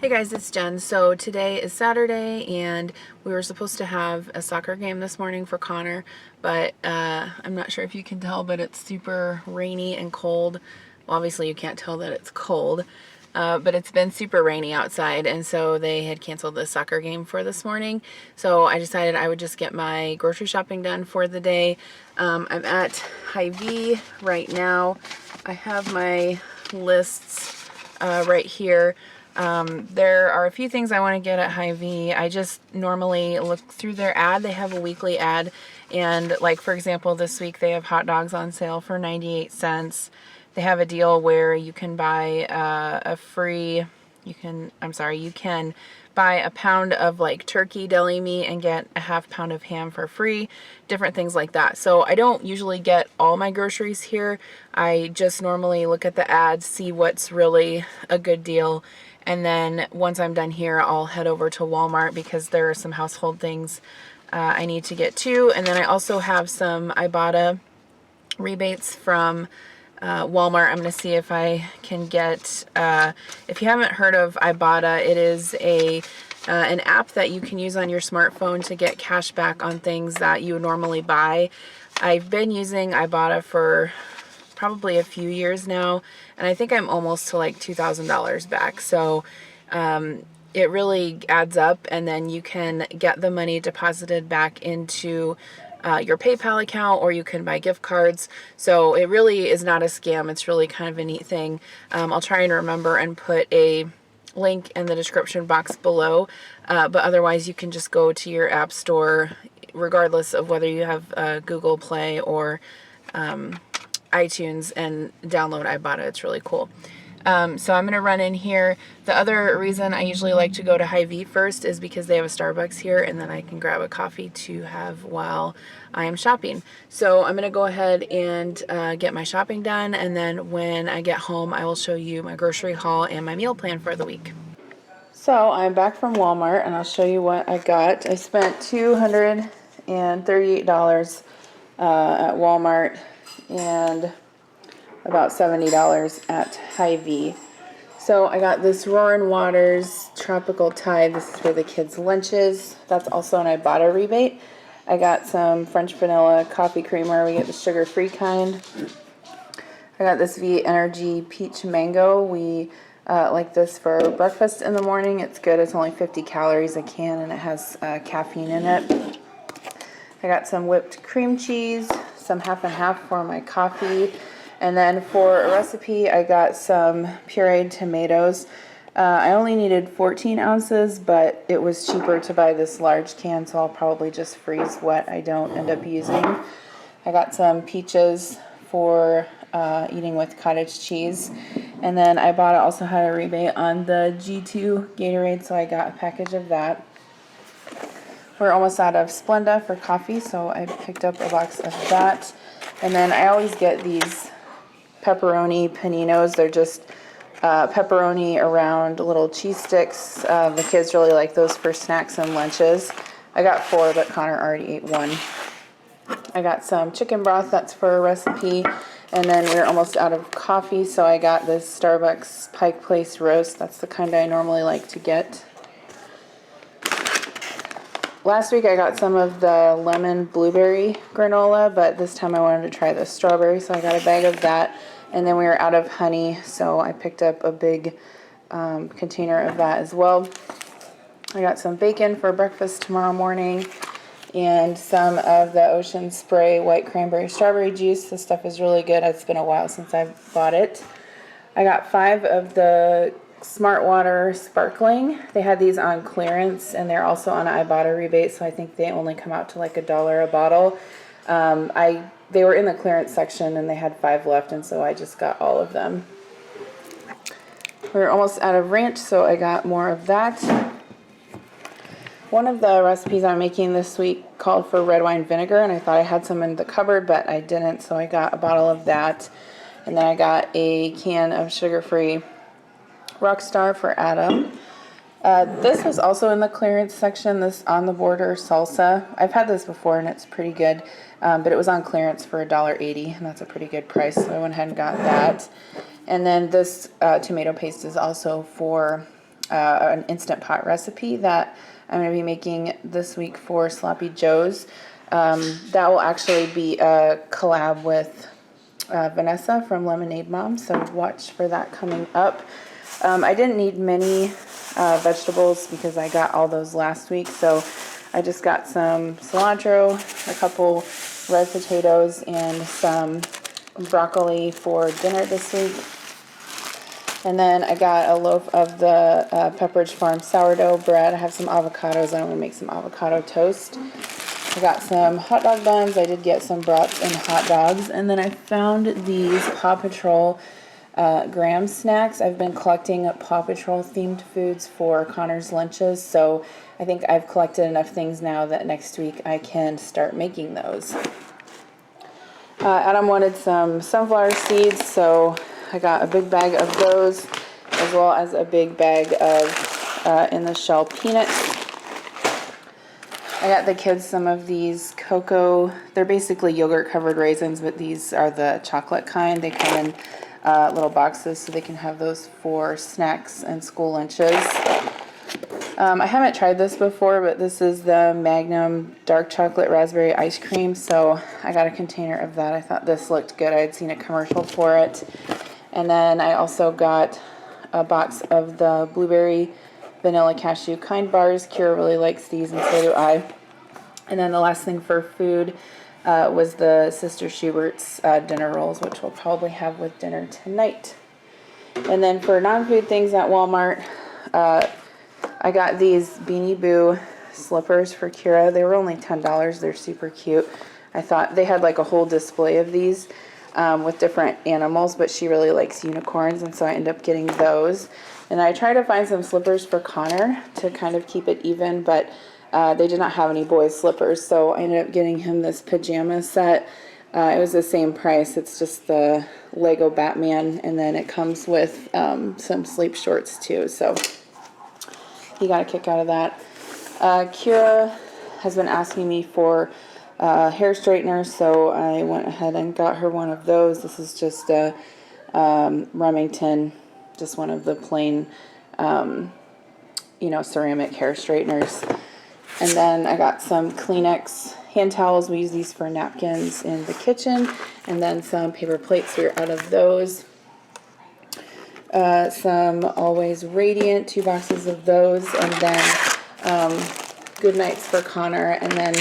Hey guys, it's Jen. So today is Saturday and we were supposed to have a soccer game this morning for Connor, but I'm not sure if you can tell, but it's super rainy and cold. Well, obviously you can't tell that it's cold, but it's been super rainy outside, and so they had canceled the soccer game for this morning. So I decided I would just get my grocery shopping done for the day. I'm at HyVee right now. I have my lists right here. There are a few things I want to get at HyVee. I just normally look through their ad. They have a weekly ad, and like for example this week they have hot dogs on sale for 98 cents. They have a deal where you can buy you can buy a pound of like turkey deli meat and get a half pound of ham for free, different things like that. So I don't usually get all my groceries here. I just normally look at the ads, see what's really a good deal, and then once I'm done here I'll head over to Walmart because there are some household things I need to get too. And then I also have some Ibotta rebates from Walmart. I'm going to see if I can get, if you haven't heard of Ibotta, it is an app that you can use on your smartphone to get cash back on things that you would normally buy. I've been using Ibotta for probably a few years now, and I think I'm almost to like $2,000 back. So it really adds up, and then you can get the money deposited back into your PayPal account, or you can buy gift cards. So it really is not a scam. It's really kind of a neat thing. I'll try and remember and put a link in the description box below, but otherwise you can just go to your app store regardless of whether you have Google Play or iTunes and download Ibotta. It's really cool. So I'm going to run in here. The other reason I usually like to go to HyVee first is because they have a Starbucks here, and then I can grab a coffee to have while I am shopping. So I'm going to go ahead and get my shopping done, and then when I get home I will show you my grocery haul and my meal plan for the week. So I'm back from Walmart and I'll show you what I got. I spent $238 at Walmart and about $70 at HyVee. So I got this Roaring Waters Tropical Tide. This is for the kids' lunches. That's also an Ibotta rebate. I got some French vanilla coffee creamer. We get the sugar-free kind. I got this V Energy Peach Mango. We like this for breakfast in the morning. It's good. It's only 50 calories a can, and it has caffeine in it. I got some whipped cream cheese, some half and half for my coffee. And then for a recipe, I got some pureed tomatoes. I only needed 14 ounces, but it was cheaper to buy this large can, so I'll probably just freeze what I don't end up using. I got some peaches for eating with cottage cheese. And then Ibotta also had a rebate on the G2 Gatorade, so I got a package of that. We're almost out of Splenda for coffee, so I picked up a box of that. And then I always get these pepperoni paninos. They're just pepperoni around little cheese sticks. The kids really like those for snacks and lunches. I got 4, but Connor already ate 1. I got some chicken broth. That's for a recipe. And then we're almost out of coffee, so I got this Starbucks Pike Place roast. That's the kind I normally like to get. Last week I got some of the lemon blueberry granola, but this time I wanted to try the strawberry, so I got a bag of that. And then we were out of honey, so I picked up a big container of that as well. I got some bacon for breakfast tomorrow morning, and some of the Ocean Spray white cranberry strawberry juice. This stuff is really good. It's been a while since I've bought it. I got 5 of the Smart Water Sparkling. They had these on clearance, and they're also on Ibotta rebate, so I think they only come out to like $1 a bottle. They were in the clearance section, and they had 5 left, and so I just got all of them. We're almost out of ranch, so I got more of that. One of the recipes I'm making this week called for red wine vinegar, and I thought I had some in the cupboard, but I didn't, so I got a bottle of that. And then I got a can of sugar-free Rockstar for Adam. This was also in the clearance section, this On the Border salsa. I've had this before and it's pretty good, but it was on clearance for $1.80, and that's a pretty good price, so I went ahead and got that. And then this tomato paste is also for an Instant Pot recipe that I'm going to be making this week for Sloppy Joe's. That will actually be a collab with Vanessa from Lemonade Mom, so watch for that coming up. I didn't need many vegetables because I got all those last week, so I just got some cilantro, a couple red potatoes, and some broccoli for dinner this week. And then I got a loaf of the Pepperidge Farm sourdough bread. I have some avocados. I'm going to make some avocado toast. I got some hot dog buns. I did get some brats and hot dogs. And then I found these Paw Patrol graham snacks. I've been collecting Paw Patrol themed foods for Connor's lunches, so I think I've collected enough things now that next week I can start making those. Adam wanted some sunflower seeds, so I got a big bag of those, as well as a big bag of in the shell peanuts. I got the kids some of these cocoa, they're basically yogurt covered raisins, but these are the chocolate kind. They come in little boxes so they can have those for snacks and school lunches. I haven't tried this before, but this is the Magnum dark chocolate raspberry ice cream, so I got a container of that. I thought this looked good. I had seen a commercial for it. And then I also got a box of the blueberry vanilla cashew kind bars. Kira really likes these, and so do I. And then the last thing for food was the Sister Schubert's dinner rolls, which we'll probably have with dinner tonight. And then for non-food things at Walmart, I got these Beanie Boo slippers for Kira. They were only $10. They're super cute. I thought they had like a whole display of these with different animals, but she really likes unicorns, and so I ended up getting those. And I tried to find some slippers for Connor to kind of keep it even, but they did not have any boys slippers, so I ended up getting him this pajama set. It was the same price. It's just the Lego Batman, and then it comes with some sleep shorts too, so he got a kick out of that. Kira has been asking me for hair straightener, so I went ahead and got her one of those. This is just a Remington, just one of the plain, ceramic hair straighteners. And then I got some Kleenex hand towels. We use these for napkins in the kitchen. And then some paper plates. We're out of those. Some Always Radiant, 2 boxes of those. And then Good Nights for Connor. And then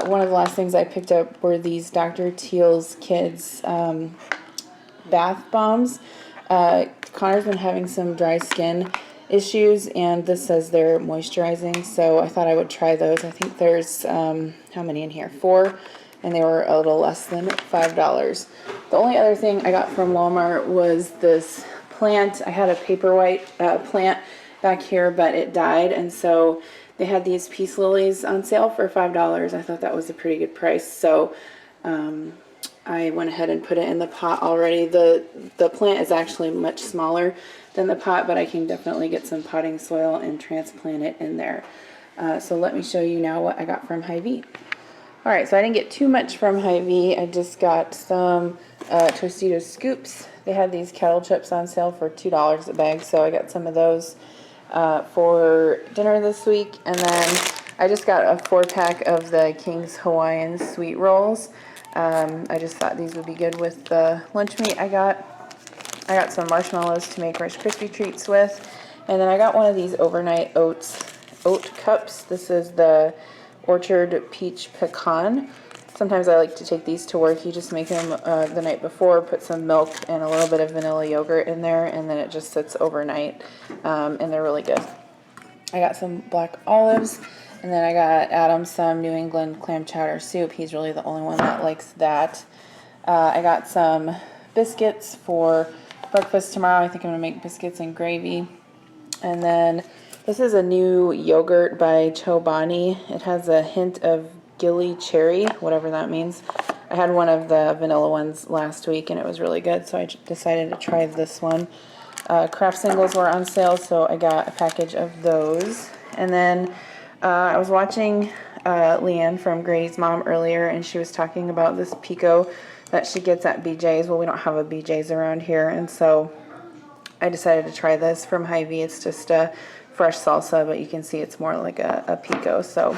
one of the last things I picked up were these Dr. Teal's Kids bath bombs. Connor's been having some dry skin issues, and this says they're moisturizing, so I thought I would try those. I think there's, how many in here? 4, and they were a little less than $5. The only other thing I got from Walmart was this plant. I had a paperwhite plant back here, but it died, and so they had these peace lilies on sale for $5. I thought that was a pretty good price, so I went ahead and put it in the pot already. The plant is actually much smaller than the pot, but I can definitely get some potting soil and transplant it in there. So let me show you now what I got from HyVee. Alright, so I didn't get too much from HyVee. I just got some Tostitos scoops. They had these kettle chips on sale for $2 a bag, so I got some of those for dinner this week. And then I just got a 4-pack of the King's Hawaiian sweet rolls. I just thought these would be good with the lunch meat I got. I got some marshmallows to make Rice Krispie treats with. And then I got one of these overnight oat cups. This is the Orchard Peach Pecan. Sometimes I like to take these to work. You just make them the night before, put some milk and a little bit of vanilla yogurt in there, and then it just sits overnight. And they're really good. I got some black olives. And then I got Adam some New England clam chowder soup. He's really the only one that likes that. I got some biscuits for breakfast tomorrow. I think I'm going to make biscuits and gravy. And then this is a new yogurt by Chobani. It has a hint of gilly cherry, whatever that means. I had one of the vanilla ones last week and it was really good, so I decided to try this one. Kraft singles were on sale, so I got a package of those. And then I was watching Leanne from Grady's mom earlier, and she was talking about this Pico that she gets at BJ's. Well, we don't have a BJ's around here, and so I decided to try this from HyVee. It's just a fresh salsa, but you can see it's more like a pico. So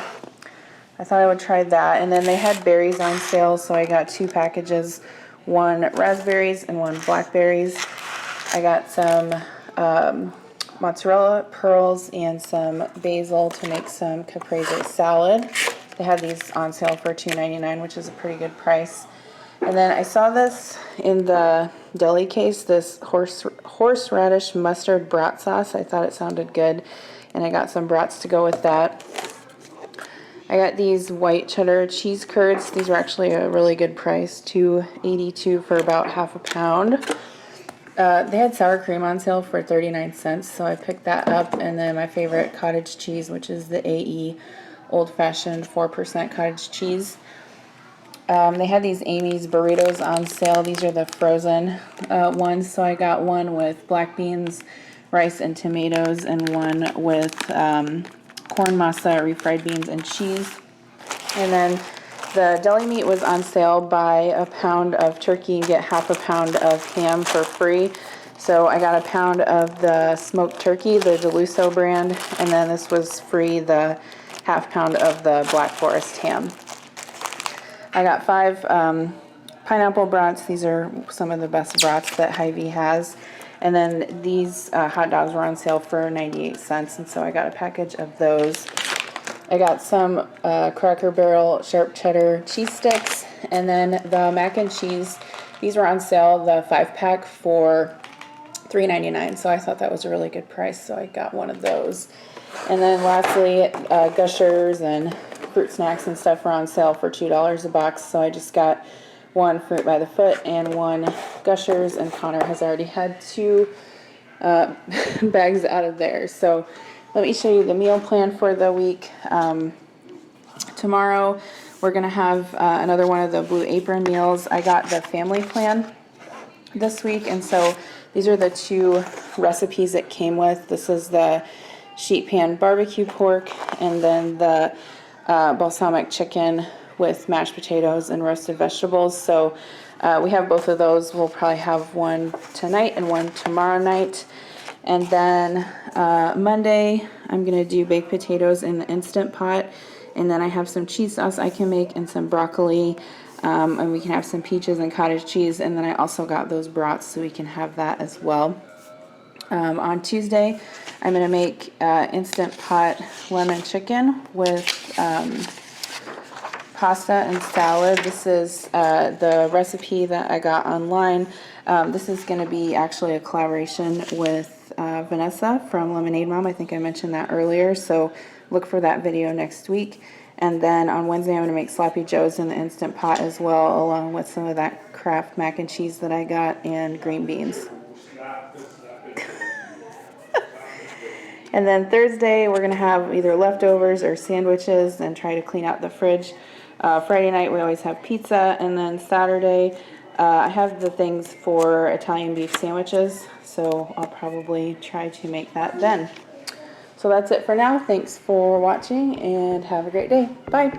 I thought I would try that. And then they had berries on sale, so I got 2 packages, 1 raspberries and 1 blackberries. I got some mozzarella pearls and some basil to make some caprese salad. They had these on sale for $2.99, which is a pretty good price. And then I saw this in the deli case, this horseradish mustard brat sauce. I thought it sounded good, and I got some brats to go with that. I got these white cheddar cheese curds. These are actually a really good price, $2.82 for about half a pound. They had sour cream on sale for 39 cents, so I picked that up. And then my favorite cottage cheese, which is the AE old-fashioned 4% cottage cheese. They had these Amy's burritos on sale. These are the frozen ones, so I got one with black beans, rice, and tomatoes, and one with corn masa, refried beans, and cheese. And then the deli meat was on sale. Buy a pound of turkey and get half a pound of ham for free. So I got a pound of the smoked turkey, the Deluso brand, and then this was free, the half pound of the Black Forest ham. I got 5 pineapple brats. These are some of the best brats that HyVee has. And then these hot dogs were on sale for 98 cents, and so I got a package of those. I got some Cracker Barrel sharp cheddar cheese sticks, and then the mac and cheese. These were on sale, the 5-pack for $3.99, so I thought that was a really good price, so I got one of those. And then lastly, Gushers and fruit snacks and stuff were on sale for $2 a box, so I just got 1 fruit by the foot and 1 Gushers, and Connor has already had 2 bags out of there. So let me show you the meal plan for the week. Tomorrow we're going to have another one of the Blue Apron meals. I got the family plan this week, and so these are the 2 recipes it came with. This is the sheet pan barbecue pork, and then the balsamic chicken with mashed potatoes and roasted vegetables. So we have both of those. We'll probably have one tonight and one tomorrow night. And then Monday, I'm going to do baked potatoes in the Instant Pot. And then I have some cheese sauce I can make and some broccoli. And we can have some peaches and cottage cheese. And then I also got those brats, so we can have that as well. On Tuesday, I'm going to make Instant Pot lemon chicken with pasta and salad. This is the recipe that I got online. This is going to be actually a collaboration with Vanessa from Lemonade Mom. I think I mentioned that earlier, so look for that video next week. And then on Wednesday, I'm going to make Sloppy Joes in the Instant Pot as well, along with some of that Kraft mac and cheese that I got and green beans. And then Thursday, we're going to have either leftovers or sandwiches and try to clean out the fridge. Friday night, we always have pizza. And then Saturday, I have the things for Italian beef sandwiches, so I'll probably try to make that then. So that's it for now. Thanks for watching, and have a great day. Bye.